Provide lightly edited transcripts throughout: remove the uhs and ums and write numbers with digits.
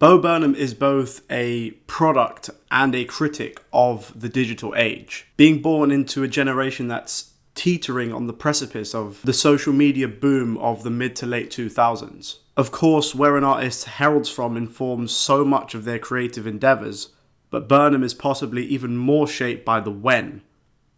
Bo Burnham is both a product and a critic of the digital age, being born into a generation that's teetering on the precipice of the social media boom of the mid to late 2000s. Of course, where an artist heralds from informs so much of their creative endeavours, but Burnham is possibly even more shaped by the when,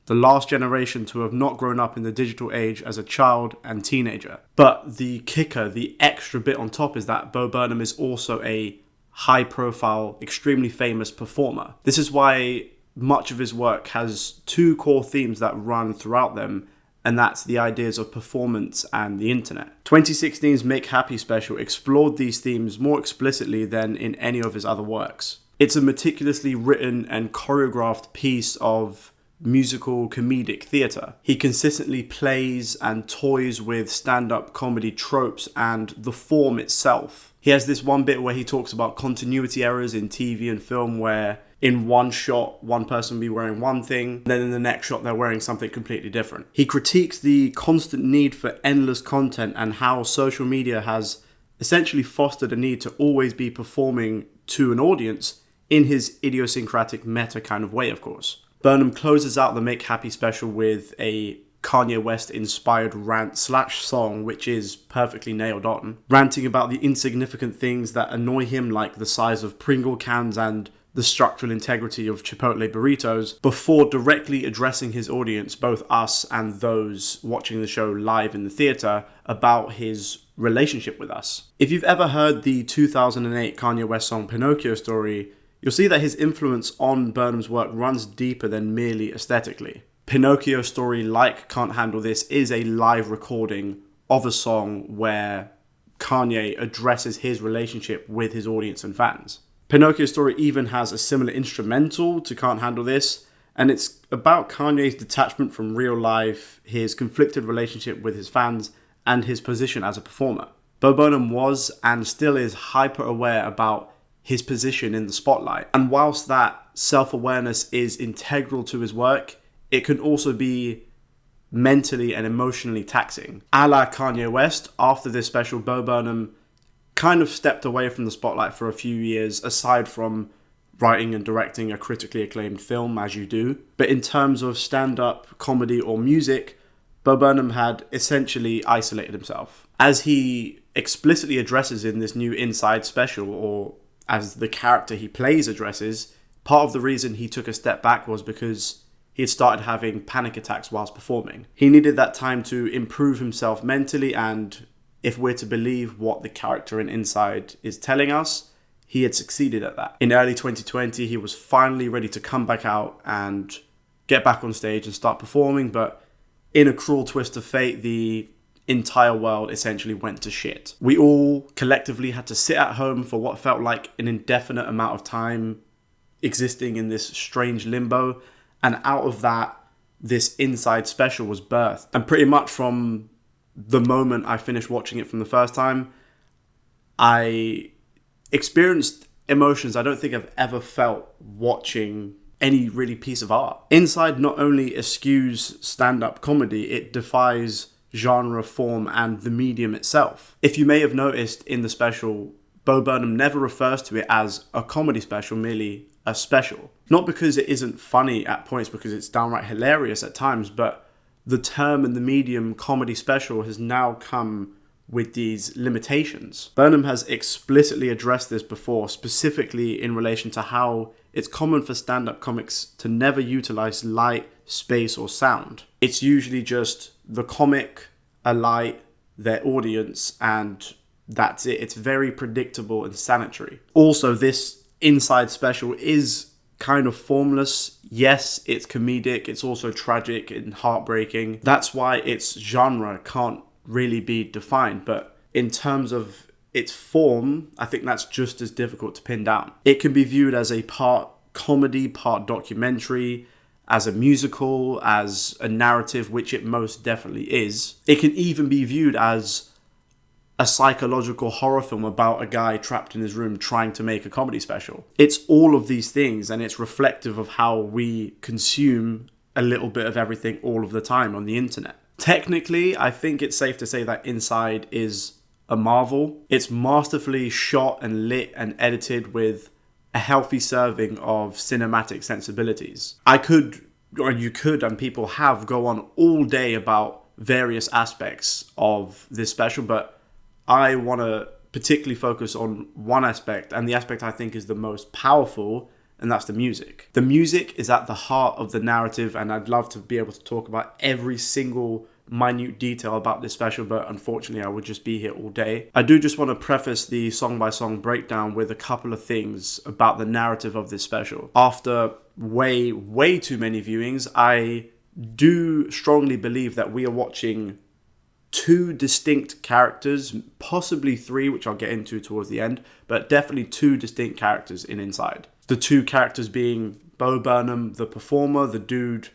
the last generation to have not grown up in the digital age as a child and teenager. But the kicker, the extra bit on top, is that Bo Burnham is also a high-profile, extremely famous performer. This is why much of his work has two core themes that run throughout them, and that's the ideas of performance and the internet. 2016's Make Happy special explored these themes more explicitly than in any of his other works. It's a meticulously written and choreographed piece of musical comedic theatre. He consistently plays and toys with stand-up comedy tropes and the form itself. He has this one bit where he talks about continuity errors in TV and film, where in one shot one person will be wearing one thing, then in the next shot they're wearing something completely different. He critiques the constant need for endless content and how social media has essentially fostered a need to always be performing to an audience in his idiosyncratic meta kind of way, of course. Burnham closes out the Make Happy special with a Kanye West inspired rant/song, which is perfectly nailed on, ranting about the insignificant things that annoy him, like the size of Pringle cans and the structural integrity of Chipotle burritos, before directly addressing his audience, both us and those watching the show live in the theatre, about his relationship with us. If you've ever heard the 2008 Kanye West song Pinocchio Story, you'll see that his influence on Burnham's work runs deeper than merely aesthetically. Pinocchio Story, like Can't Handle This, is a live recording of a song where Kanye addresses his relationship with his audience and fans. Pinocchio Story even has a similar instrumental to Can't Handle This, and it's about Kanye's detachment from real life, his conflicted relationship with his fans, and his position as a performer. Bo Burnham was and still is hyper-aware about his position in the spotlight. And whilst that self-awareness is integral to his work, it can also be mentally and emotionally taxing. A la Kanye West, after this special, Bo Burnham kind of stepped away from the spotlight for a few years, aside from writing and directing a critically acclaimed film, as you do. But in terms of stand-up, comedy, or music, Bo Burnham had essentially isolated himself. As he explicitly addresses in this new Inside special, or as the character he plays addresses, part of the reason he took a step back was because he had started having panic attacks whilst performing. He needed that time to improve himself mentally, and if we're to believe what the character in Inside is telling us, he had succeeded at that. In early 2020, he was finally ready to come back out and get back on stage and start performing, but in a cruel twist of fate, the entire world essentially went to shit. We all collectively had to sit at home for what felt like an indefinite amount of time, existing in this strange limbo, and out of that, this Inside special was birthed. And pretty much from the moment I finished watching it from the first time, I experienced emotions I don't think I've ever felt watching any really piece of art. Inside not only eschews stand-up comedy, it defies genre, form, and the medium itself. If you may have noticed in the special, Bo Burnham never refers to it as a comedy special, merely a special. Not because it isn't funny at points, because it's downright hilarious at times, but the term and the medium comedy special has now come with these limitations. Burnham has explicitly addressed this before, specifically in relation to how it's common for stand-up comics to never utilize light, space, or sound. It's usually just the comic, a light, their audience, and that's it. It's very predictable and sanitary. Also, this Inside special is kind of formless. Yes, it's comedic. It's also tragic and heartbreaking. That's why its genre can't really be defined. But in terms of its form, I think that's just as difficult to pin down. It can be viewed as a part comedy, part documentary, as a musical, as a narrative, which it most definitely is. It can even be viewed as a psychological horror film about a guy trapped in his room trying to make a comedy special. It's all of these things, and it's reflective of how we consume a little bit of everything all of the time on the internet. Technically, I think it's safe to say that Inside is a marvel. It's masterfully shot and lit and edited with a healthy serving of cinematic sensibilities. I could, or you could, and people have, go on all day about various aspects of this special, but I want to particularly focus on one aspect, and the aspect I think is the most powerful, and that's the music. The music is at the heart of the narrative, and I'd love to be able to talk about every single minute detail about this special, but unfortunately I would just be here all day. I do just want to preface the song by song breakdown with a couple of things about the narrative of this special. After way too many viewings, I do strongly believe that we are watching two distinct characters, possibly three, which I'll get into towards the end, but definitely two distinct characters in Inside. The two characters being Bo Burnham, the performer, the dude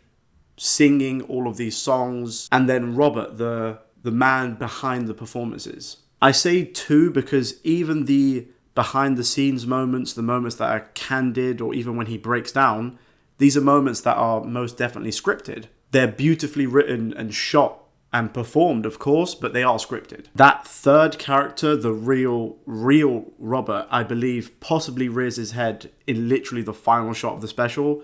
singing all of these songs, and then Robert, the man behind the performances. I say two because even the behind the scenes moments, the moments that are candid, or even when he breaks down, these are moments that are most definitely scripted. They're beautifully written and shot and performed, of course, but they are scripted. That third character, the real Robert, I believe possibly rears his head in literally the final shot of the special,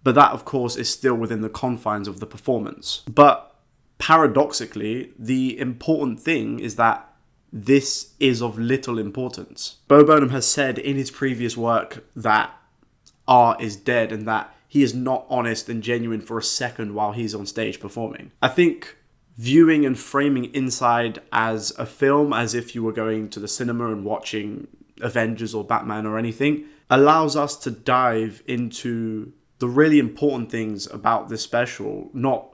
but that, of course, is still within the confines of the performance. But paradoxically, the important thing is that this is of little importance. Bo Burnham has said in his previous work that art is dead and that he is not honest and genuine for a second while he's on stage performing. I think viewing and framing Inside as a film, as if you were going to the cinema and watching Avengers or Batman or anything, allows us to dive into the really important things about this special, not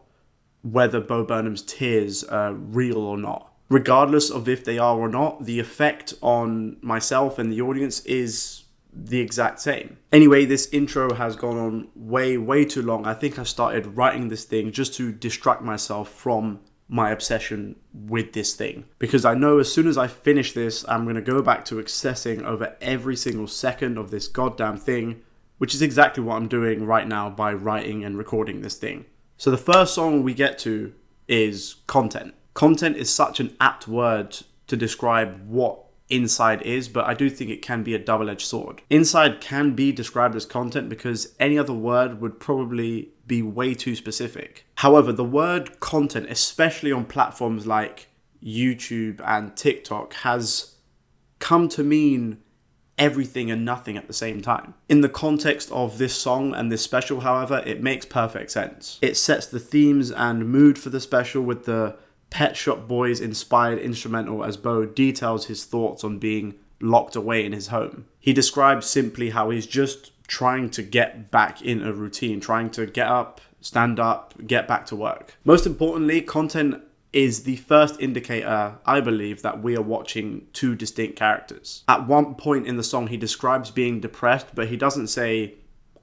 whether Bo Burnham's tears are real or not. Regardless of if they are or not, the effect on myself and the audience is the exact same. Anyway, this intro has gone on way too long. I think I started writing this thing just to distract myself from my obsession with this thing, because I know as soon as I finish this, I'm going to go back to obsessing over every single second of this goddamn thing, which is exactly what I'm doing right now by writing and recording this thing. So the first song we get to is content. Content is such an apt word to describe what Inside is, but I do think it can be a double-edged sword. Inside can be described as content because any other word would probably be way too specific. However, the word content, especially on platforms like YouTube and TikTok, has come to mean everything and nothing at the same time. In the context of this song and this special, however, it makes perfect sense. It sets the themes and mood for the special with the Pet Shop Boys inspired instrumental as Bo details his thoughts on being locked away in his home. He describes simply how he's just trying to get back in a routine, trying to get up, stand up, get back to work. Most importantly, content is the first indicator, I believe, that we are watching two distinct characters. At one point in the song, he describes being depressed, but he doesn't say,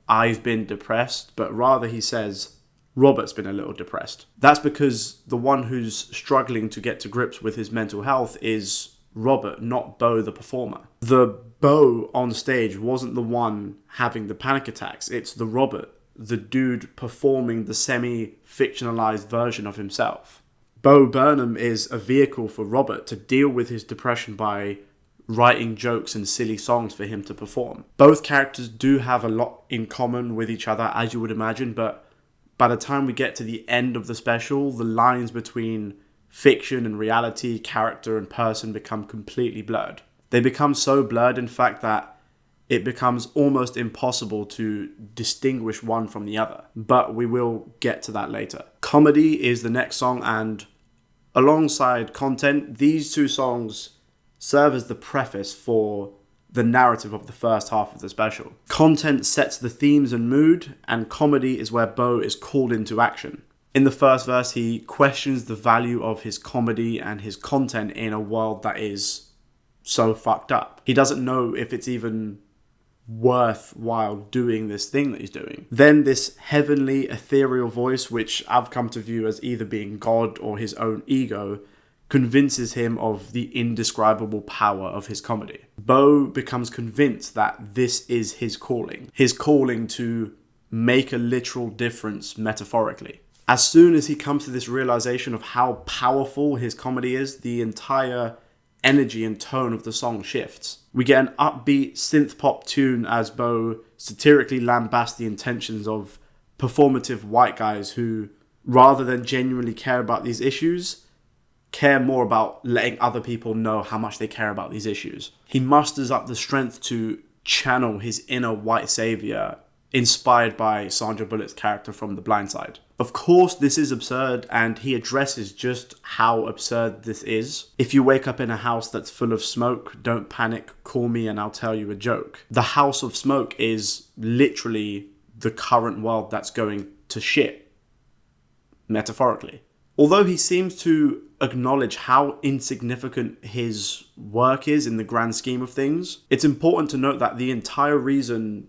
"I've been depressed," but rather he says, "Robert's been a little depressed." That's because the one who's struggling to get to grips with his mental health is Robert, not Bo the performer. The Bo on stage wasn't the one having the panic attacks. It's the Robert, the dude performing the semi-fictionalized version of himself. Bo Burnham is a vehicle for Robert to deal with his depression by writing jokes and silly songs for him to perform. Both characters do have a lot in common with each other, as you would imagine, but by the time we get to the end of the special, the lines between fiction and reality, character and person become completely blurred. They become so blurred, in fact, that it becomes almost impossible to distinguish one from the other. But we will get to that later. Comedy is the next song, and alongside content, these two songs serve as the preface for the narrative of the first half of the special. Content sets the themes and mood, and comedy is where Bo is called into action. In the first verse, he questions the value of his comedy and his content in a world that is so fucked up. He doesn't know if it's even worthwhile doing this thing that he's doing. Then this heavenly, ethereal voice, which I've come to view as either being God or his own ego, convinces him of the indescribable power of his comedy. Bo becomes convinced that this is his calling to make a literal difference metaphorically. As soon as he comes to this realization of how powerful his comedy is, the entire energy and tone of the song shifts. We get an upbeat synth pop tune as Bo satirically lambasts the intentions of performative white guys who, rather than genuinely care about these issues, care more about letting other people know how much they care about these issues. He musters up the strength to channel his inner white savior, inspired by Sandra Bullock's character from The Blind Side. Of course, this is absurd, and he addresses just how absurd this is. If you wake up in a house that's full of smoke, don't panic, call me and I'll tell you a joke. The house of smoke is literally the current world that's going to shit, metaphorically. Although he seems to acknowledge how insignificant his work is in the grand scheme of things, it's important to note that the entire reason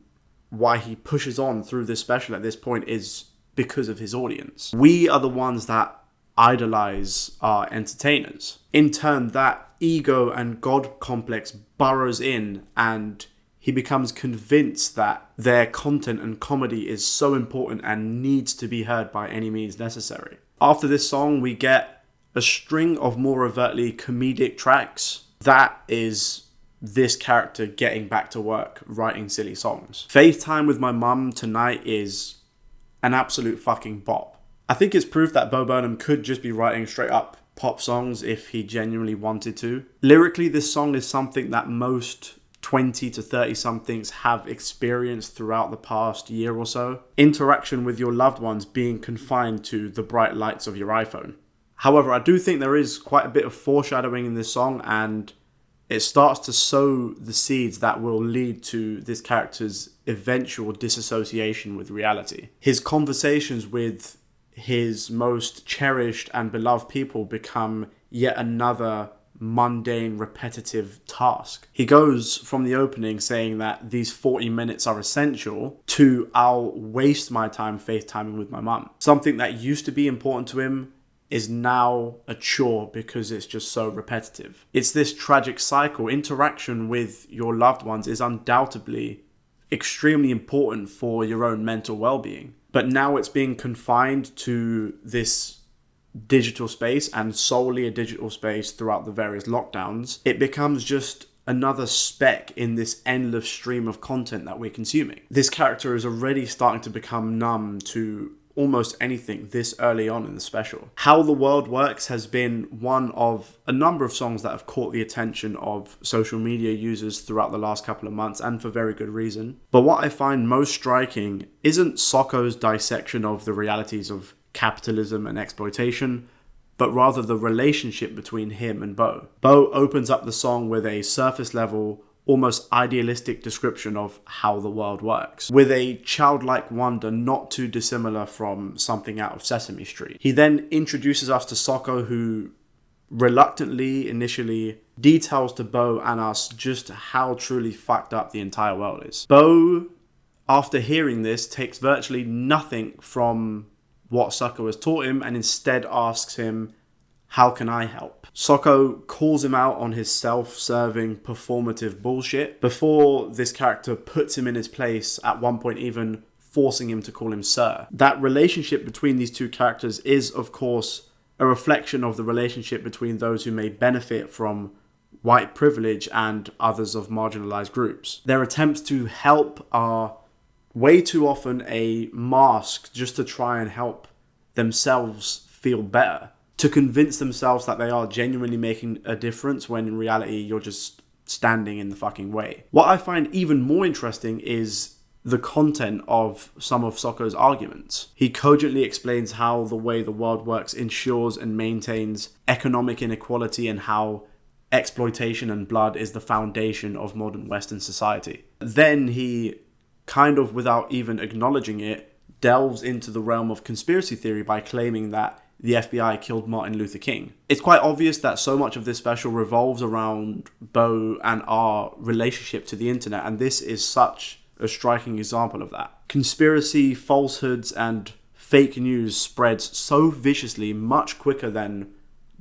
why he pushes on through this special at this point is because of his audience. We are the ones that idolize our entertainers. In turn, that ego and God complex burrows in, and he becomes convinced that their content and comedy is so important and needs to be heard by any means necessary. After this song, we get a string of more overtly comedic tracks. That is this character getting back to work, writing silly songs. FaceTime with my mum tonight is an absolute fucking bop. I think it's proof that Bo Burnham could just be writing straight up pop songs if he genuinely wanted to. Lyrically, this song is something that most 20 to 30 somethings have experienced throughout the past year or so. Interaction with your loved ones being confined to the bright lights of your iPhone. However, I do think there is quite a bit of foreshadowing in this song, and it starts to sow the seeds that will lead to this character's eventual disassociation with reality. His conversations with his most cherished and beloved people become yet another mundane, repetitive task. He goes from the opening saying that these 40 minutes are essential to I'll waste my time FaceTiming with my mum. Something that used to be important to him is now a chore because it's just so repetitive. It's this tragic cycle. Interaction with your loved ones is undoubtedly extremely important for your own mental well-being. But now it's being confined to this digital space, and solely a digital space throughout the various lockdowns. It becomes just another speck in this endless stream of content that we're consuming. This character is already starting to become numb to almost anything this early on in the special. How the World Works has been one of a number of songs that have caught the attention of social media users throughout the last couple of months, and for very good reason. But what I find most striking isn't Socko's dissection of the realities of capitalism and exploitation, but rather the relationship between him and Bo. Bo opens up the song with a surface level, almost idealistic description of how the world works, with a childlike wonder not too dissimilar from something out of Sesame Street. He then introduces us to Socko, who reluctantly, initially, details to Bo and us just how truly fucked up the entire world is. Bo, after hearing this, takes virtually nothing from what Socko has taught him and instead asks him, how can I help? Socko calls him out on his self-serving, performative bullshit before this character puts him in his place, at one point even forcing him to call him sir. That relationship between these two characters is, of course, a reflection of the relationship between those who may benefit from white privilege and others of marginalized groups. Their attempts to help are way too often a mask just to try and help themselves feel better, to convince themselves that they are genuinely making a difference when in reality you're just standing in the fucking way. What I find even more interesting is the content of some of Socko's arguments. He cogently explains how the way the world works ensures and maintains economic inequality, and how exploitation and blood is the foundation of modern Western society. Then he, kind of without even acknowledging it, delves into the realm of conspiracy theory by claiming that the FBI killed Martin Luther King. It's quite obvious that so much of this special revolves around Bo and our relationship to the internet, and this is such a striking example of that. Conspiracy, falsehoods, and fake news spreads so viciously much quicker than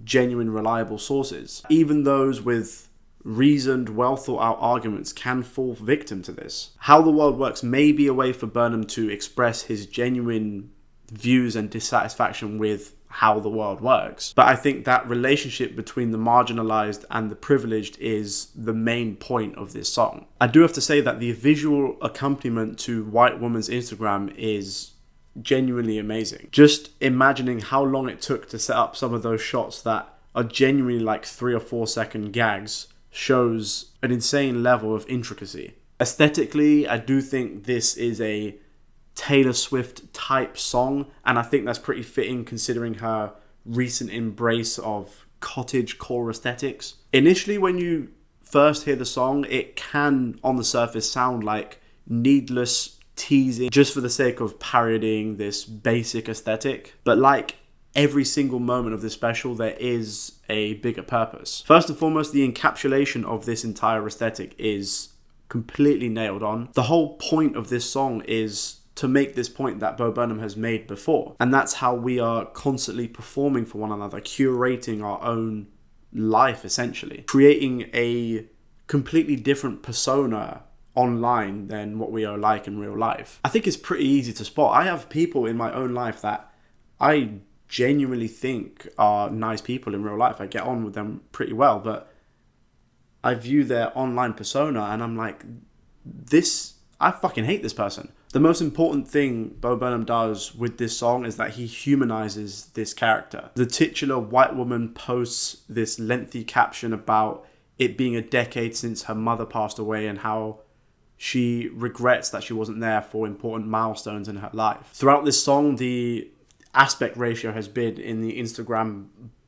genuine, reliable sources. Even those with reasoned, well-thought-out arguments can fall victim to this. How the World Works may be a way for Burnham to express his genuine views and dissatisfaction with how the world works. But I think that relationship between the marginalized and the privileged is the main point of this song. I do have to say that the visual accompaniment to White Woman's Instagram is genuinely amazing. Just imagining how long it took to set up some of those shots that are genuinely like 3 or 4 second gags shows an insane level of intricacy. Aesthetically, I do think this is a Taylor Swift type song, and I think that's pretty fitting considering her recent embrace of cottagecore aesthetics. Initially, when you first hear the song, it can on the surface sound like needless teasing just for the sake of parodying this basic aesthetic, but like every single moment of this special, there is a bigger purpose. First and foremost, the encapsulation of this entire aesthetic is completely nailed on. The whole point of this song is to make this point that Bo Burnham has made before. And that's how we are constantly performing for one another, curating our own life, essentially. Creating a completely different persona online than what we are like in real life. I think it's pretty easy to spot. I have people in my own life that I genuinely think are nice people in real life. I get on with them pretty well, but I view their online persona and I'm like, I fucking hate this person. The most important thing Bo Burnham does with this song is that he humanizes this character. The titular white woman posts this lengthy caption about it being a decade since her mother passed away and how she regrets that she wasn't there for important milestones in her life. Throughout this song, the aspect ratio has been in the Instagram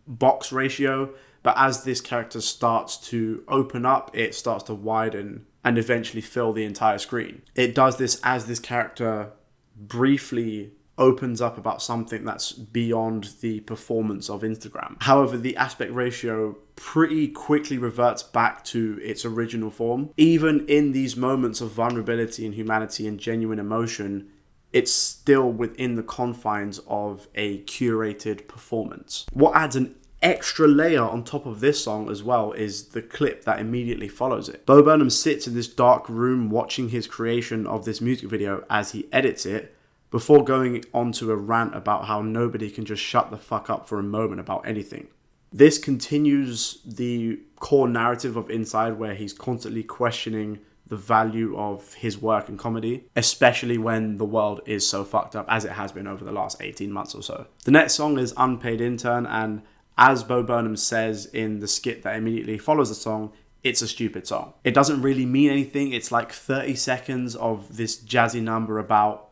box ratio, but as this character starts to open up, it starts to widen and eventually fill the entire screen. It does this as this character briefly opens up about something that's beyond the performance of Instagram. However, the aspect ratio pretty quickly reverts back to its original form. Even in these moments of vulnerability and humanity and genuine emotion, it's still within the confines of a curated performance. What adds an extra layer on top of this song as well is the clip that immediately follows it. Bo Burnham sits in this dark room watching his creation of this music video as he edits it before going onto a rant about how nobody can just shut the fuck up for a moment about anything. This continues the core narrative of Inside, where he's constantly questioning the value of his work in comedy, especially when the world is so fucked up as it has been over the last 18 months or so. The next song is Unpaid Intern, and as Bo Burnham says in the skit that immediately follows the song, it's a stupid song. It doesn't really mean anything. It's like 30 seconds of this jazzy number about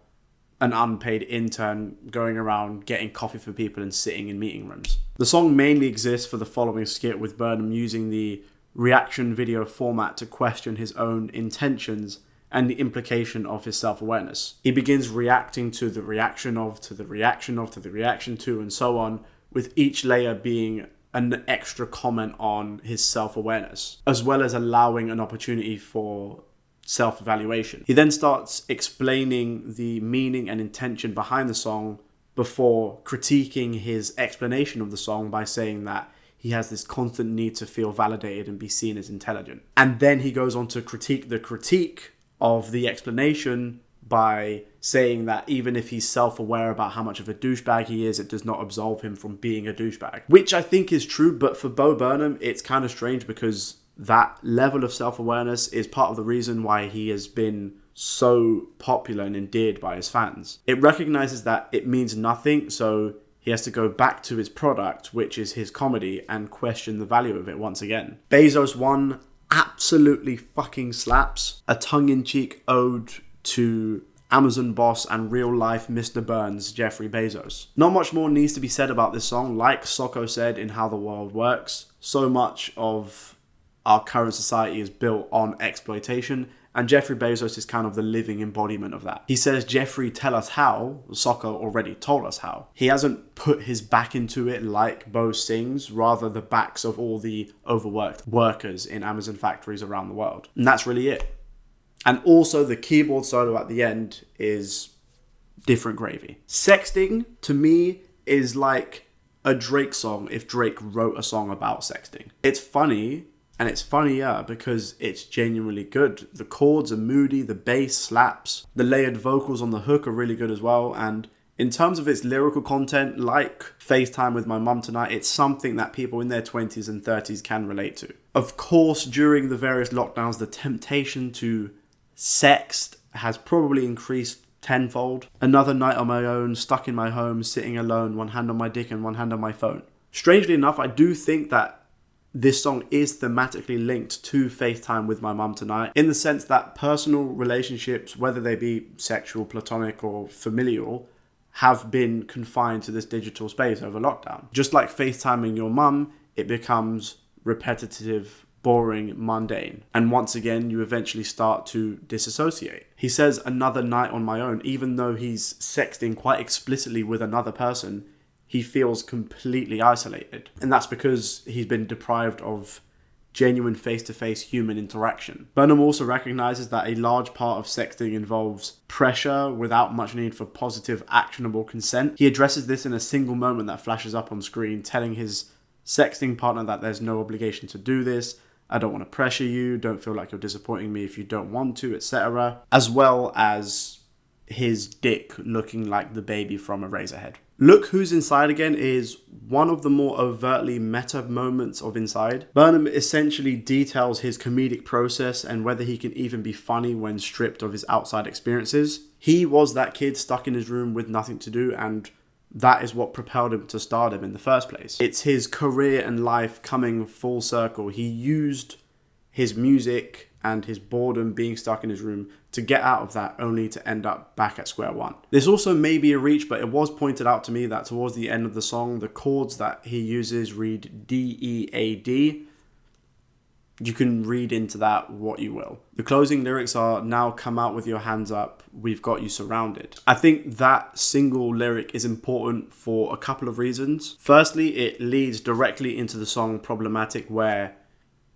an unpaid intern going around getting coffee for people and sitting in meeting rooms. The song mainly exists for the following skit, with Burnham using the reaction video format to question his own intentions and the implication of his self-awareness. He begins reacting to the reaction of, to the reaction of, to the reaction to, and so on, with each layer being an extra comment on his self-awareness, as well as allowing an opportunity for self-evaluation. He then starts explaining the meaning and intention behind the song before critiquing his explanation of the song by saying that he has this constant need to feel validated and be seen as intelligent. And then he goes on to critique the critique of the explanation by saying that even if he's self-aware about how much of a douchebag he is, it does not absolve him from being a douchebag. Which I think is true, but for Bo Burnham, it's kind of strange because that level of self-awareness is part of the reason why he has been so popular and endeared by his fans. It recognizes that it means nothing, so he has to go back to his product, which is his comedy, and question the value of it once again. Bezos I absolutely fucking slaps. A tongue-in-cheek ode to Amazon boss and real-life Mr. Burns, Jeffrey Bezos. Not much more needs to be said about this song. Like Socko said in How the World Works, so much of our current society is built on exploitation, and Jeffrey Bezos is kind of the living embodiment of that. He says, Jeffrey, tell us how. Socko already told us how. He hasn't put his back into it like Bo sings, rather the backs of all the overworked workers in Amazon factories around the world. And that's really it. And also the keyboard solo at the end is different gravy. Sexting, to me, is like a Drake song if Drake wrote a song about sexting. It's funny, and it's funnier because it's genuinely good. The chords are moody, the bass slaps, the layered vocals on the hook are really good as well, and In terms of its lyrical content, like FaceTime with my mum tonight, it's something that people in their 20s and 30s can relate to. Of course, during the various lockdowns, the temptation to sext has probably increased tenfold. Another night on my own, stuck in my home, sitting alone, one hand on my dick and one hand on my phone. Strangely enough, I do think that this song is thematically linked to FaceTime with my mum tonight, in the sense that personal relationships, whether they be sexual, platonic or familial, have been confined to this digital space over lockdown. Just like FaceTiming your mum, it becomes repetitive, boring, mundane. And once again, you eventually start to disassociate. He says another night on my own, even though he's sexting quite explicitly with another person, he feels completely isolated. And that's because he's been deprived of genuine face-to-face human interaction. Burnham also recognizes that a large part of sexting involves pressure without much need for positive, actionable consent. He addresses this in a single moment that flashes up on screen, telling his sexting partner that there's no obligation to do this, I don't want to pressure you, don't feel like you're disappointing me if you don't want to, etc. As well as his dick looking like the baby from Eraserhead. Look Who's Inside Again is one of the more overtly meta moments of Inside. Burnham essentially details his comedic process and whether he can even be funny when stripped of his outside experiences. He was that kid stuck in his room with nothing to do, and that is what propelled him to stardom in the first place. It's his career and life coming full circle. He used his music and his boredom being stuck in his room to get out of that, only to end up back at square one. This also may be a reach, but it was pointed out to me that towards the end of the song, the chords that he uses read D, E, A, D. You can read into that what you will. The closing lyrics are, now come out with your hands up, we've got you surrounded. I think that single lyric is important for a couple of reasons. Firstly, it leads directly into the song Problematic, where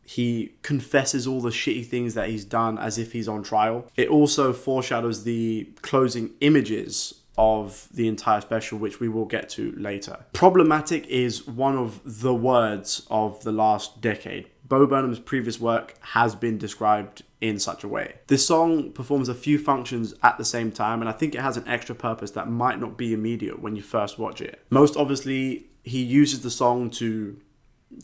he confesses all the shitty things that he's done as if he's on trial. It also foreshadows the closing images of the entire special, which we will get to later. Problematic is one of the words of the last decade. Bo Burnham's previous work has been described in such a way. This song performs a few functions at the same time, and I think it has an extra purpose that might not be immediate when you first watch it. Most obviously, he uses the song to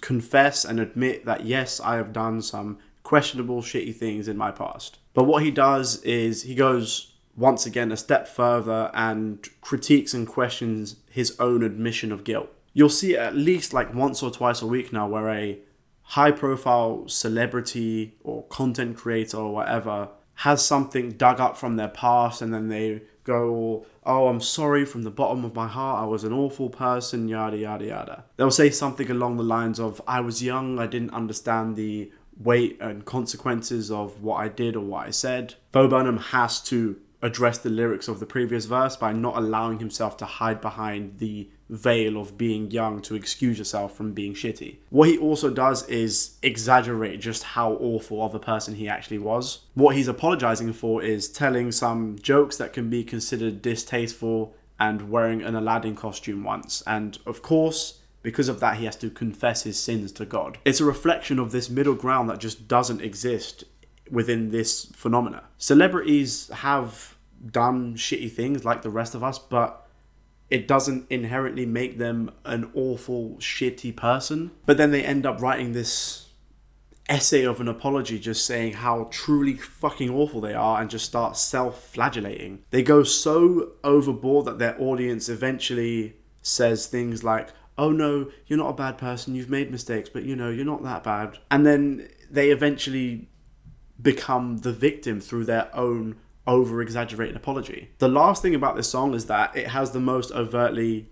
confess and admit that yes, I have done some questionable, shitty things in my past. But what he does is he goes once again a step further and critiques and questions his own admission of guilt. You'll see it at least like once or twice a week now where a high-profile celebrity or content creator or whatever has something dug up from their past, and then they go, oh, I'm sorry from the bottom of my heart, I was an awful person, yada, yada, yada. They'll say something along the lines of, I was young, I didn't understand the weight and consequences of what I did or what I said. Bo Burnham has to address the lyrics of the previous verse by not allowing himself to hide behind the veil of being young to excuse yourself from being shitty. What he also does is exaggerate just how awful of a person he actually was. What he's apologizing for is telling some jokes that can be considered distasteful and wearing an Aladdin costume once. And of course, because of that, he has to confess his sins to God. It's a reflection of this middle ground that just doesn't exist within this phenomena. Celebrities have done shitty things like the rest of us, but it doesn't inherently make them an awful, shitty person. But then they end up writing this essay of an apology just saying how truly fucking awful they are and just start self-flagellating. They go so overboard that their audience eventually says things like, oh no, you're not a bad person, you've made mistakes, but you know, you're not that bad. And then they eventually become the victim through their own over-exaggerated apology. The last thing about this song is that it has the most overtly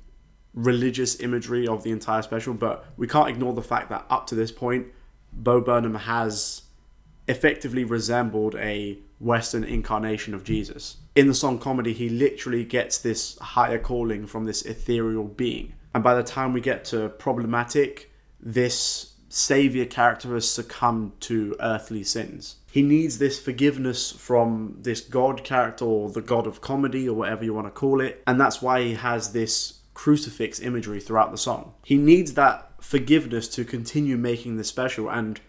religious imagery of the entire special, but we can't ignore the fact that up to this point, Bo Burnham has effectively resembled a Western incarnation of Jesus. In the song Comedy, he literally gets this higher calling from this ethereal being. And by the time we get to Problematic, this savior character has succumbed to earthly sins. He needs this forgiveness from this God character, or the God of comedy, or whatever you want to call it. And that's why he has this crucifix imagery throughout the song. He needs that forgiveness to continue making this special, and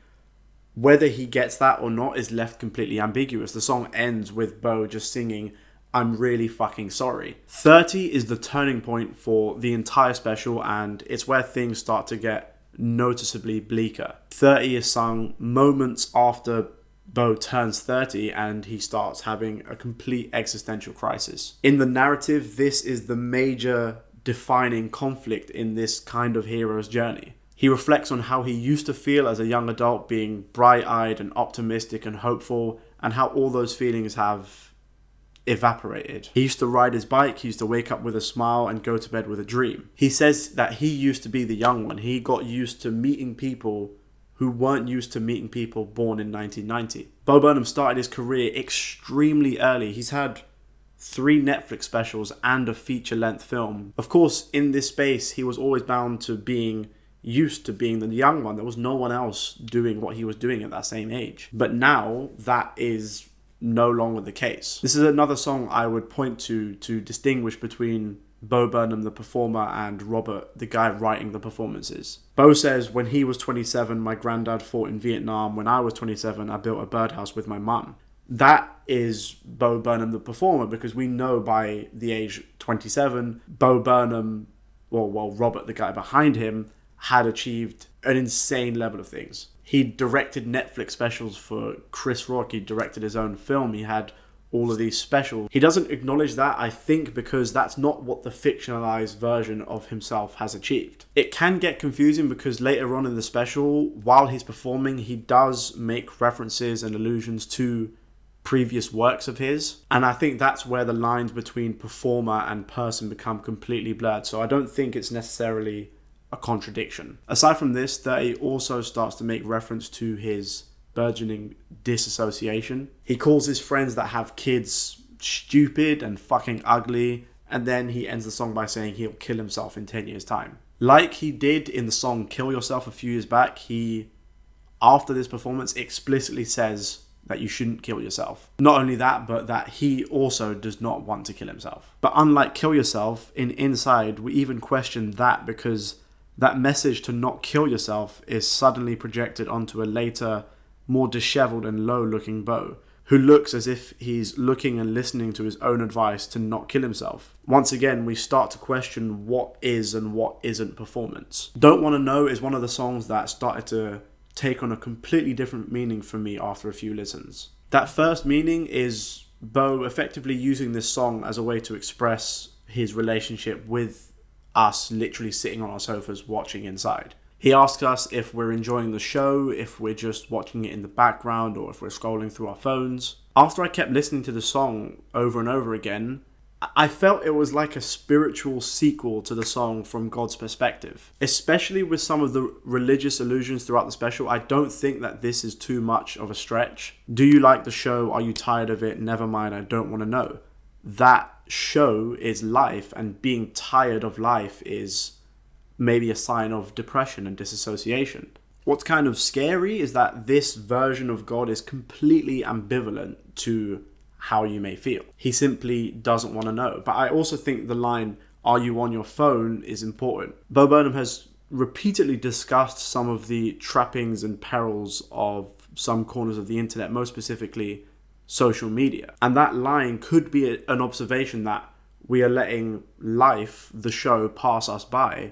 whether he gets that or not is left completely ambiguous. The song ends with Bo just singing, I'm really fucking sorry. 30 is the turning point for the entire special, and it's where things start to get noticeably bleaker. 30 is sung moments after Bo turns 30 and he starts having a complete existential crisis. In the narrative, this is the major defining conflict in this kind of hero's journey. He reflects on how he used to feel as a young adult, being bright-eyed and optimistic and hopeful, and how all those feelings have evaporated. He used to ride his bike, he used to wake up with a smile and go to bed with a dream. He says that he used to be the young one. He got used to meeting people who weren't used to meeting people born in 1990. Bo Burnham started his career extremely early. He's had 3 Netflix specials and a feature-length film. Of course, in this space, he was always bound to being used to being the young one. There was no one else doing what he was doing at that same age. But now, that is no longer the case. This is another song I would point to distinguish between Bo Burnham, the performer, and Robert, the guy writing the performances. Bo says, when he was 27, my granddad fought in Vietnam. When I was 27, I built a birdhouse with my mum. That is Bo Burnham, the performer, because we know by the age 27, Bo Burnham, well, Robert, the guy behind him, had achieved an insane level of things. He directed Netflix specials for Chris Rock. He directed his own film. He had all of these specials. He doesn't acknowledge that, I think, because that's not what the fictionalized version of himself has achieved. It can get confusing because later on in the special, while he's performing, he does make references and allusions to previous works of his. And I think that's where the lines between performer and person become completely blurred. So I don't think it's necessarily a contradiction. Aside from this, 30 also starts to make reference to his burgeoning disassociation. He calls his friends that have kids stupid and fucking ugly, and then he ends the song by saying he'll kill himself in 10 years' time. Like he did in the song Kill Yourself a few years back, he, after this performance, explicitly says that you shouldn't kill yourself. Not only that, but that he also does not want to kill himself. But unlike Kill Yourself, in Inside, we even question that because that message to not kill yourself is suddenly projected onto a later, more disheveled and low-looking Bo, who looks as if he's looking and listening to his own advice to not kill himself. Once again, we start to question what is and what isn't performance. Don't Wanna Know is one of the songs that started to take on a completely different meaning for me after a few listens. That first meaning is Bo effectively using this song as a way to express his relationship with us literally sitting on our sofas watching Inside. He asks us if we're enjoying the show, if we're just watching it in the background, or if we're scrolling through our phones. After I kept listening to the song over and over again, I felt it was like a spiritual sequel to the song From God's Perspective. Especially with some of the religious allusions throughout the special, I don't think that this is too much of a stretch. Do you like the show? Are you tired of it? Never mind, I don't want to know. That show is life, and being tired of life is maybe a sign of depression and disassociation. What's kind of scary is that this version of God is completely ambivalent to how you may feel. He simply doesn't want to know. But I also think the line, "Are you on your phone?" is important. Bo Burnham has repeatedly discussed some of the trappings and perils of some corners of the internet, most specifically social media. And that line could be an observation that we are letting life, the show, pass us by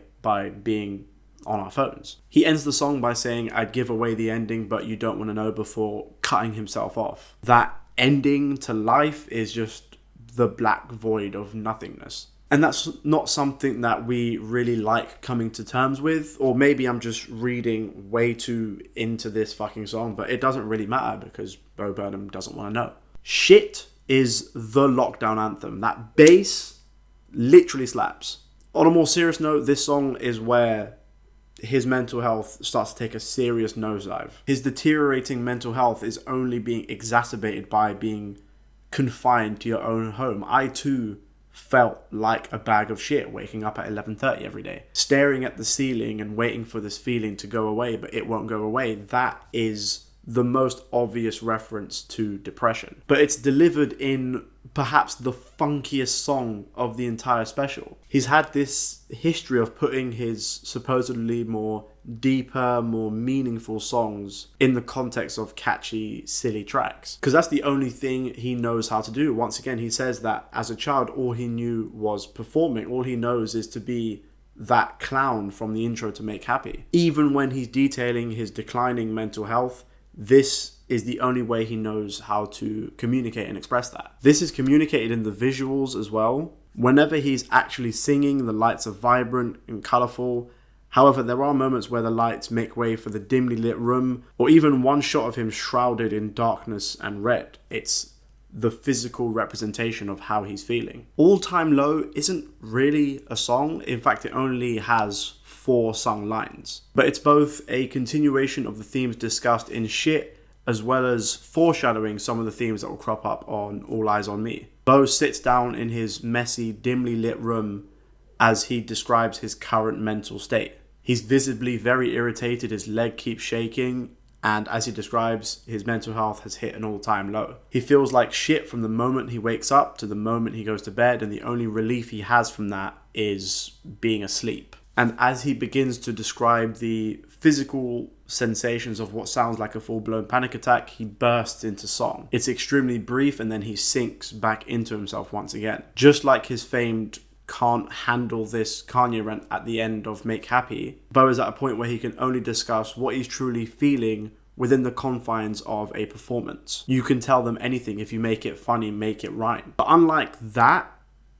being on our phones. He ends the song by saying, "I'd give away the ending, but you don't want to know," before cutting himself off. That ending to life is just the black void of nothingness. And that's not something that we really like coming to terms with, or maybe I'm just reading way too into this fucking song, but it doesn't really matter because Bo Burnham doesn't want to know. Shit is the lockdown anthem. That bass literally slaps. On a more serious note, this song is where his mental health starts to take a serious nosedive. His deteriorating mental health is only being exacerbated by being confined to your own home. I too felt like a bag of shit waking up at 11:30 every day, staring at the ceiling and waiting for this feeling to go away, but it won't go away. That is the most obvious reference to depression. But it's delivered in perhaps the funkiest song of the entire special. He's had this history of putting his supposedly more deeper, more meaningful songs in the context of catchy, silly tracks. Because that's the only thing he knows how to do. Once again, he says that as a child, all he knew was performing. All he knows is to be that clown from the intro to Make Happy. Even when he's detailing his declining mental health, this is the only way he knows how to communicate and express that. This is communicated in the visuals as well. Whenever he's actually singing, the lights are vibrant and colourful. However, there are moments where the lights make way for the dimly lit room, or even one shot of him shrouded in darkness and red. It's the physical representation of how he's feeling. All Time Low isn't really a song. In fact, it only has 4 sung lines. But it's both a continuation of the themes discussed in Shit, as well as foreshadowing some of the themes that will crop up on All Eyes on Me. Bo sits down in his messy, dimly lit room as he describes his current mental state. He's visibly very irritated, his leg keeps shaking, and as he describes, his mental health has hit an all-time low. He feels like shit from the moment he wakes up to the moment he goes to bed, and the only relief he has from that is being asleep. And as he begins to describe the physical sensations of what sounds like a full-blown panic attack, he bursts into song. It's extremely brief, and then he sinks back into himself once again. Just like his famed "can't handle this" Kanye rant at the end of Make Happy, Bo is at a point where he can only discuss what he's truly feeling within the confines of a performance. You can tell them anything if you make it funny, make it rhyme. But unlike that,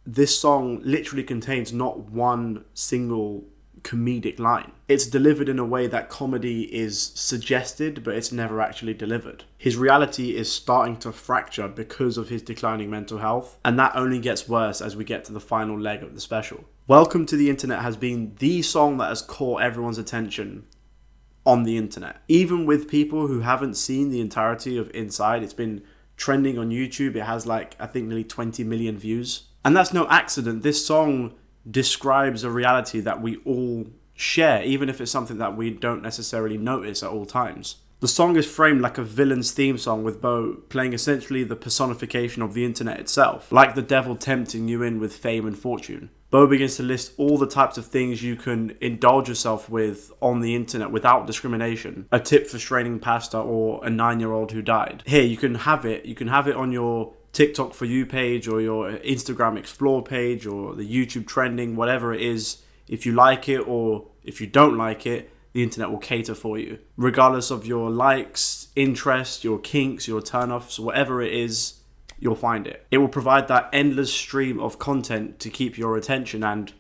this song literally contains not one single comedic line. It's delivered in a way that comedy is suggested, but it's never actually delivered. His reality is starting to fracture because of his declining mental health, and that only gets worse as we get to the final leg of the special. Welcome to the Internet has been the song that has caught everyone's attention on the internet. Even with people who haven't seen the entirety of Inside, it's been trending on YouTube. It has I think nearly 20 million views. And that's no accident. This song describes a reality that we all share, even if it's something that we don't necessarily notice at all times. The song is framed like a villain's theme song, with Bo playing essentially the personification of the internet itself, like the devil tempting you in with fame and fortune. Bo begins to list all the types of things you can indulge yourself with on the internet without discrimination. A tip for straining pasta, or a 9-year-old who died. Here, you can have it. You can have it on your TikTok For You page, or your Instagram Explore page, or the YouTube trending, whatever it is. If you like it or if you don't like it, the internet will cater for you. Regardless of your likes, interests, your kinks, your turn-offs, whatever it is, you'll find it. It will provide that endless stream of content to keep your attention, and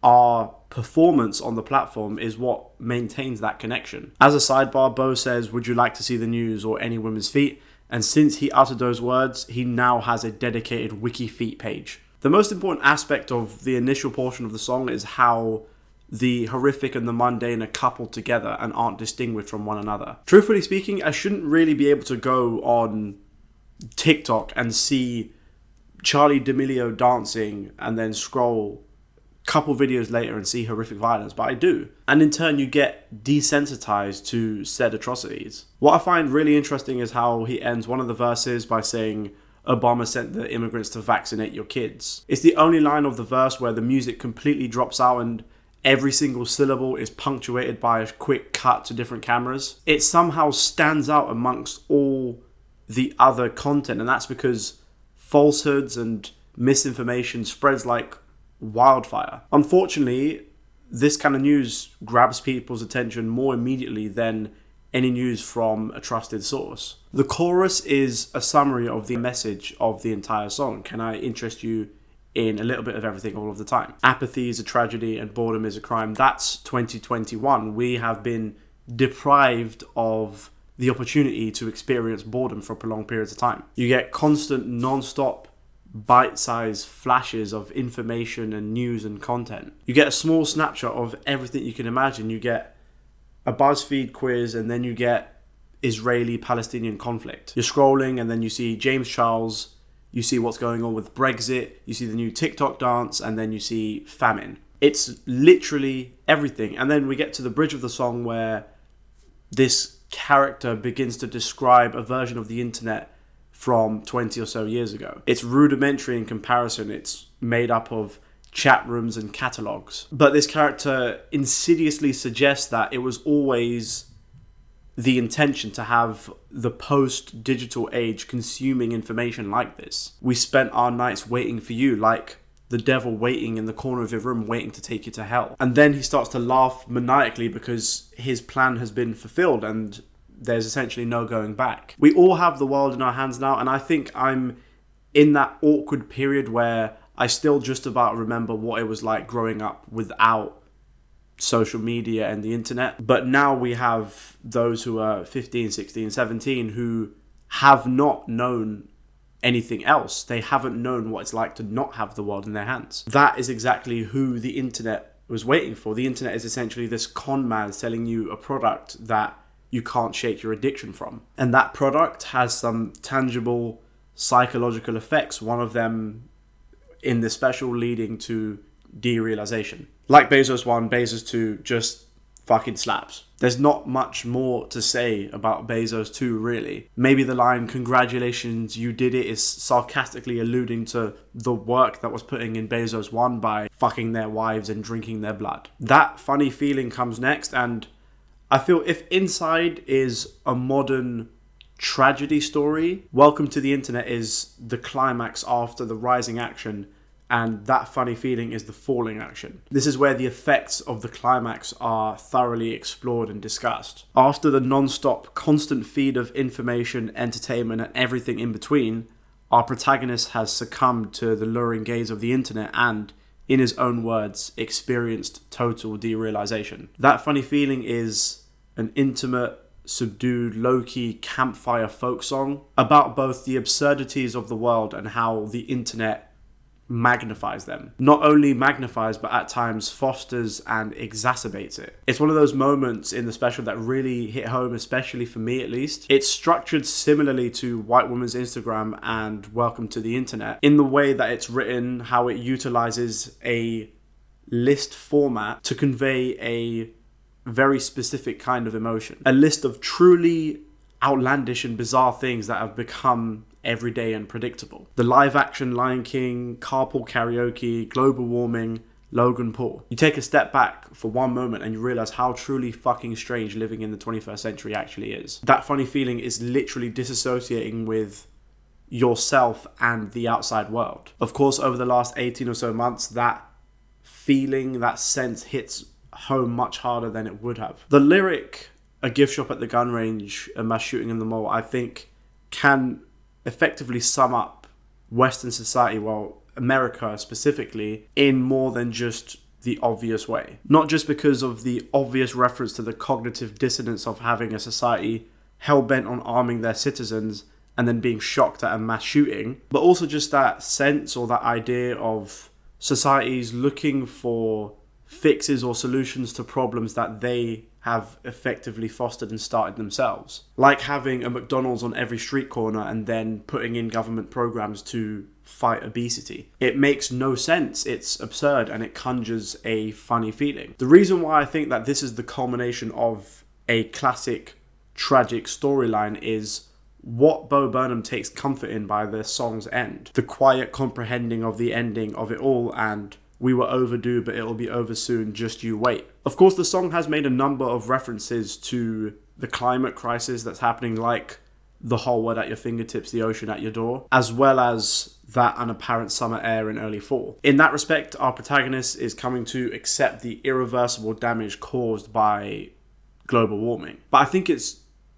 our performance on the platform is what maintains that connection. As a sidebar, Bo says, "Would you like to see the news or any women's feet?" And since he uttered those words, he now has a dedicated wiki feet page. The most important aspect of the initial portion of the song is how the horrific and the mundane are coupled together and aren't distinguished from one another. Truthfully speaking, I shouldn't really be able to go on TikTok and see Charlie D'Amelio dancing and then scroll a couple videos later and see horrific violence, but I do. And in turn, you get desensitized to said atrocities. What I find really interesting is how he ends one of the verses by saying, "Obama sent the immigrants to vaccinate your kids." It's the only line of the verse where the music completely drops out and every single syllable is punctuated by a quick cut to different cameras. It somehow stands out amongst all the other content, and that's because falsehoods and misinformation spreads like wildfire. Unfortunately, this kind of news grabs people's attention more immediately than any news from a trusted source. The chorus is a summary of the message of the entire song. Can I interest you in a little bit of everything all of the time? Apathy is a tragedy and boredom is a crime. That's 2021. We have been deprived of the opportunity to experience boredom for prolonged periods of time. You get constant, non-stop, bite-sized flashes of information and news and content. You get a small snapshot of everything you can imagine. You get a BuzzFeed quiz, and then you get Israeli-Palestinian conflict. You're scrolling and then you see James Charles, you see what's going on with Brexit, you see the new TikTok dance, and then you see famine. It's literally everything. And then we get to the bridge of the song where this character begins to describe a version of the internet from 20 or so years ago. It's rudimentary in comparison. It's made up of chat rooms and catalogs. But this character insidiously suggests that it was always the intention to have the post-digital age consuming information like this. We spent our nights waiting for you, like the devil waiting in the corner of your room, waiting to take you to hell. And then he starts to laugh maniacally because his plan has been fulfilled and there's essentially no going back. We all have the world in our hands now, and I think I'm in that awkward period where I still just about remember what it was like growing up without social media and the internet. But now we have those who are 15, 16, 17 who have not known anything else. They haven't known what it's like to not have the world in their hands. That is exactly who the internet was waiting for. The internet is essentially this con man selling you a product that you can't shake your addiction from. And that product has some tangible psychological effects. One of them in the special leading to derealization. Like Bezos I, Bezos II just fucking slaps. There's not much more to say about Bezos II, really. Maybe the line, "Congratulations, you did it," is sarcastically alluding to the work that was putting in Bezos I by fucking their wives and drinking their blood. That funny feeling comes next, and I feel if Inside is a modern tragedy story, Welcome to the Internet is the climax after the rising action, and that funny feeling is the falling action. This is where the effects of the climax are thoroughly explored and discussed. After the non-stop, constant feed of information, entertainment, and everything in between, our protagonist has succumbed to the luring gaze of the internet and, in his own words, experienced total derealization. That funny feeling is an intimate, subdued, low-key campfire folk song about both the absurdities of the world and how the internet magnifies them. Not only magnifies, but at times fosters and exacerbates it. It's one of those moments in the special that really hit home, especially for me at least. It's structured similarly to White Woman's Instagram and Welcome to the Internet in the way that it's written, how it utilizes a list format to convey a very specific kind of emotion. A list of truly outlandish and bizarre things that have become everyday and predictable. The live action Lion King, carpool karaoke, global warming, Logan Paul. You take a step back for one moment and you realize how truly fucking strange living in the 21st century actually is. That funny feeling is literally disassociating with yourself and the outside world. Of course, over the last 18 or so months, that feeling, that sense hits home much harder than it would have. The lyric, "A gift shop at the gun range, a mass shooting in the mall," I think can effectively sum up Western society, well, America specifically, in more than just the obvious way. Not just because of the obvious reference to the cognitive dissonance of having a society hell-bent on arming their citizens and then being shocked at a mass shooting, but also just that sense or that idea of societies looking for fixes or solutions to problems that they have effectively fostered and started themselves. Like having a McDonald's on every street corner and then putting in government programs to fight obesity. It makes no sense, it's absurd, and it conjures a funny feeling. The reason why I think that this is the culmination of a classic tragic storyline is what Bo Burnham takes comfort in by the song's end. The quiet comprehending of the ending of it all and "we were overdue, but it'll be over soon, just you wait." Of course, the song has made a number of references to the climate crisis that's happening, like the whole world at your fingertips, the ocean at your door, as well as that unapparent summer air in early fall. In that respect, our protagonist is coming to accept the irreversible damage caused by global warming. But I think it's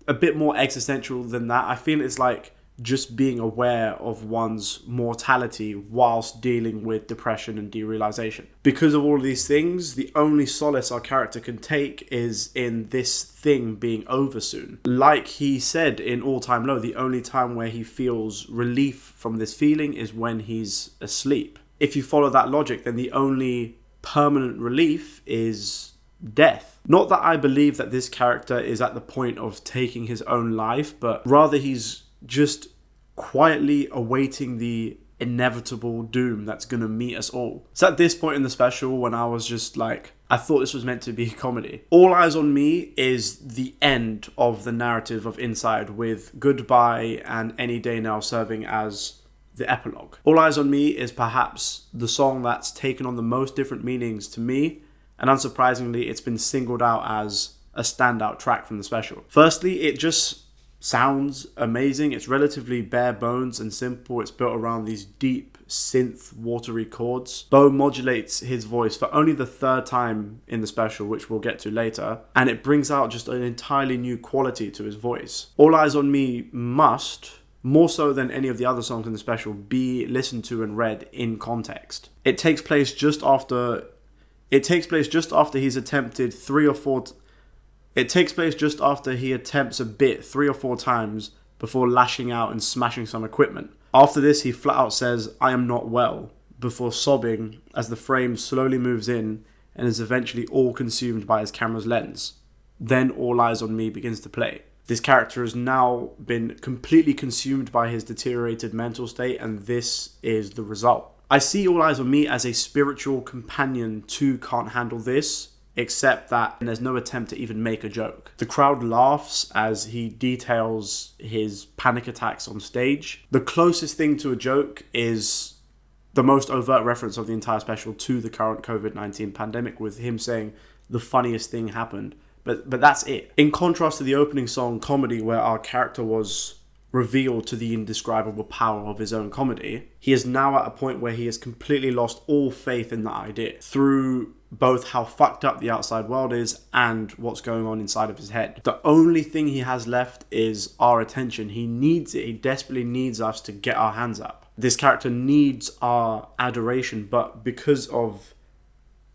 a bit more existential than that. I feel it's like just being aware of one's mortality whilst dealing with depression and derealization. Because of all of these things, the only solace our character can take is in this thing being over soon. Like he said in All Time Low, the only time where he feels relief from this feeling is when he's asleep. If you follow that logic, then the only permanent relief is death. Not that I believe that this character is at the point of taking his own life, but rather he's just quietly awaiting the inevitable doom that's going to meet us all. It's at this point in the special when I was just like, I thought this was meant to be a comedy. All Eyes on Me is the end of the narrative of Inside, with Goodbye and Any Day Now serving as the epilogue. All Eyes on Me is perhaps the song that's taken on the most different meanings to me, and unsurprisingly, it's been singled out as a standout track from the special. Firstly, it just sounds amazing. It's relatively bare bones and simple. It's built around these deep synth watery chords. Bo modulates his voice for only the third time in the special, which we'll get to later, and it brings out just an entirely new quality to his voice. All Eyes on Me must, more so than any of the other songs in the special, be listened to and read in context. It takes place just after he's attempted It takes place just after he attempts a bit 3 or 4 times before lashing out and smashing some equipment. After this, he flat out says, "I am not well," before sobbing as the frame slowly moves in and is eventually all consumed by his camera's lens. Then All Eyes on Me begins to play. This character has now been completely consumed by his deteriorated mental state, and this is the result. I see All Eyes on Me as a spiritual companion to Can't Handle This, except that there's no attempt to even make a joke. The crowd laughs as he details his panic attacks on stage. The closest thing to a joke is the most overt reference of the entire special to the current COVID-19 pandemic, with him saying the funniest thing happened. But that's it. In contrast to the opening song, Comedy, where our character was revealed to the indescribable power of his own comedy, he is now at a point where he has completely lost all faith in that idea through both how fucked up the outside world is and what's going on inside of his head. The only thing he has left is our attention. He needs it. He desperately needs us to get our hands up. This character needs our adoration, but because of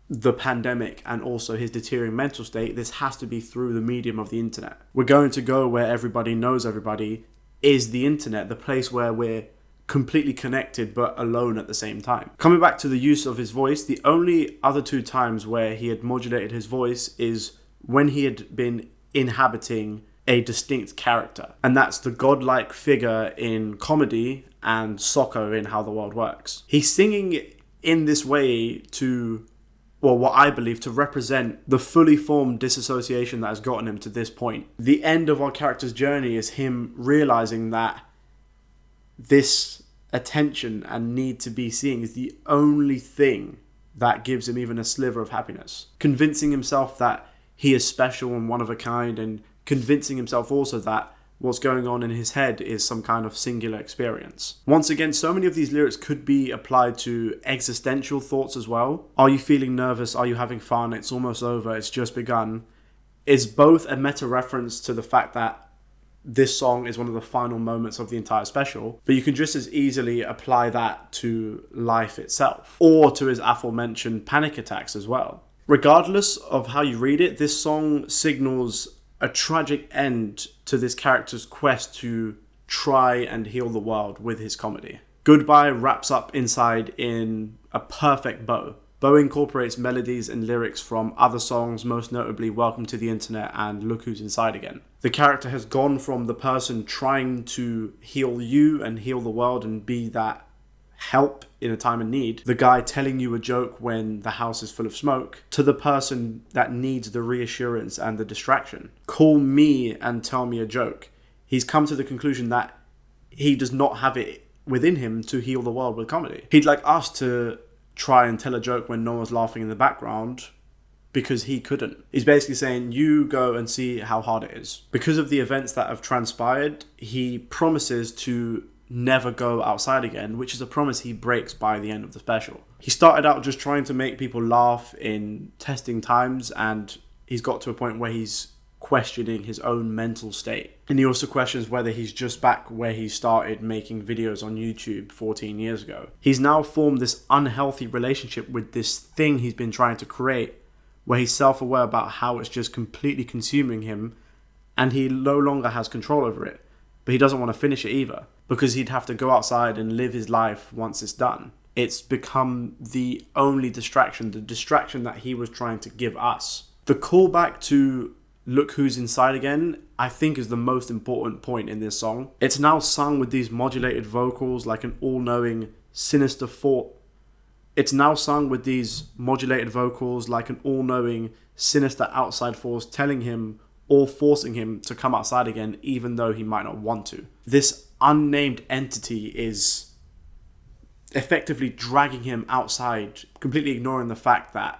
the pandemic and also his deteriorating mental state, this has to be through the medium of the internet. We're going to go where everybody knows everybody is the internet, the place where we're completely connected but alone at the same time. Coming back to the use of his voice, the only other 2 times where he had modulated his voice is when he had been inhabiting a distinct character, and that's the godlike figure in Comedy and Socko in How the World Works. He's singing in this way to, well, what I believe to represent the fully formed disassociation that has gotten him to this point. The end of our character's journey is him realizing that this attention and need to be seen is the only thing that gives him even a sliver of happiness. Convincing himself that he is special and one of a kind, and convincing himself also that what's going on in his head is some kind of singular experience. Once again, so many of these lyrics could be applied to existential thoughts as well. Are you feeling nervous? Are you having fun? It's almost over. It's just begun. Is both a meta reference to the fact that this song is one of the final moments of the entire special, but you can just as easily apply that to life itself, or to his aforementioned panic attacks as well. Regardless of how you read it, this song signals a tragic end to this character's quest to try and heal the world with his comedy. Goodbye wraps up inside in a perfect bow. Bo incorporates melodies and lyrics from other songs, most notably Welcome to the Internet and Look Who's Inside Again. The character has gone from the person trying to heal you and heal the world and be that help in a time of need, the guy telling you a joke when the house is full of smoke, to the person that needs the reassurance and the distraction. Call me and tell me a joke. He's come to the conclusion that he does not have it within him to heal the world with comedy. He'd like us to try and tell a joke when no one's laughing in the background because he couldn't. He's basically saying, you go and see how hard it is. Because of the events that have transpired, he promises to never go outside again, which is a promise he breaks by the end of the special. He started out just trying to make people laugh in testing times, and he's got to a point where he's questioning his own mental state. And he also questions whether he's just back where he started making videos on YouTube 14 years ago. He's now formed this unhealthy relationship with this thing he's been trying to create, where he's self-aware about how it's just completely consuming him, and he no longer has control over it. But he doesn't want to finish it either, because he'd have to go outside and live his life once it's done. It's become the only distraction, the distraction that he was trying to give us. The callback to Look Who's Inside Again, I think, is the most important point in this song. It's now sung with these modulated vocals like an all-knowing, sinister thought. It's now sung with these modulated vocals like an all-knowing, sinister outside force telling him or forcing him to come outside again even though he might not want to. This unnamed entity is effectively dragging him outside, completely ignoring the fact that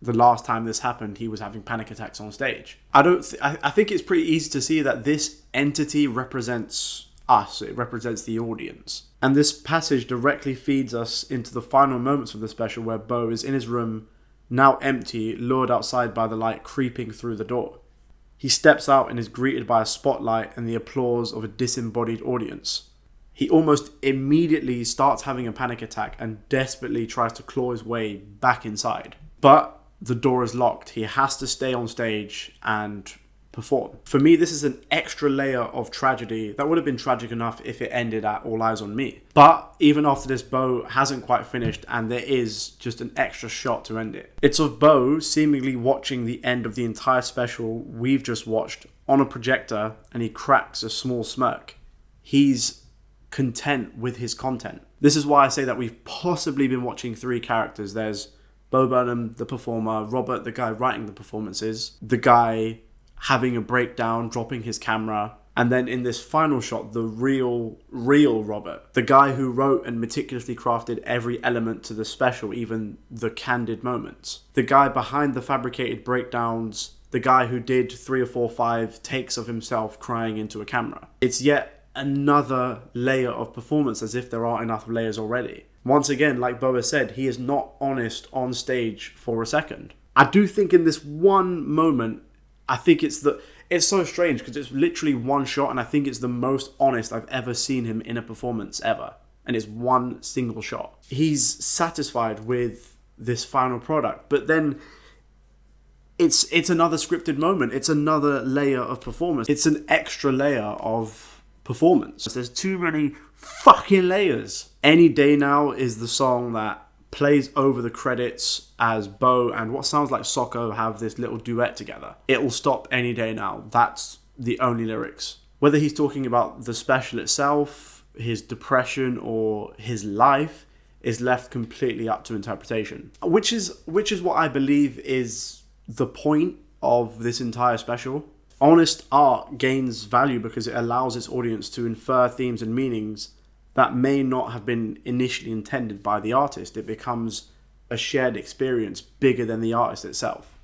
the last time this happened, he was having panic attacks on stage. I think it's pretty easy to see that this entity represents us. It represents the audience. And this passage directly feeds us into the final moments of the special, where Bo is in his room, now empty, lured outside by the light creeping through the door. He steps out and is greeted by a spotlight and the applause of a disembodied audience. He almost immediately starts having a panic attack and desperately tries to claw his way back inside. But the door is locked. He has to stay on stage and perform. For me, this is an extra layer of tragedy that would have been tragic enough if it ended at All Eyes on Me. But even after this, Bo hasn't quite finished, and there is just an extra shot to end it. It's of Bo seemingly watching the end of the entire special we've just watched on a projector, and he cracks a small smirk. He's content with his content. This is why I say that we've possibly been watching three characters. There's Bo Burnham, the performer, Robert, the guy writing the performances, the guy having a breakdown, dropping his camera, and then in this final shot, the real Robert, the guy who wrote and meticulously crafted every element to the special, even the candid moments, the guy behind the fabricated breakdowns, the guy who did 3 or 4 or 5 takes of himself crying into a camera. It's yet another layer of performance, as if there aren't enough layers already. Once again, like Bo has said, he is not honest on stage for a second. I do think in this one moment, I think it's so strange because it's literally one shot, and I think it's the most honest I've ever seen him in a performance ever. And it's one single shot. He's satisfied with this final product, but then it's another scripted moment. It's another layer of performance. It's an extra layer of performance. There's too many fucking layers. Any Day Now is the song that plays over the credits as Bo and what sounds like Socko have this little duet together. It will stop any day now. That's the only lyrics. Whether he's talking about the special itself, his depression, or his life is left completely up to interpretation. Which is what I believe is the point of this entire special. Honest art gains value because it allows its audience to infer themes and meanings that may not have been initially intended by the artist. It becomes a shared experience bigger than the artist itself.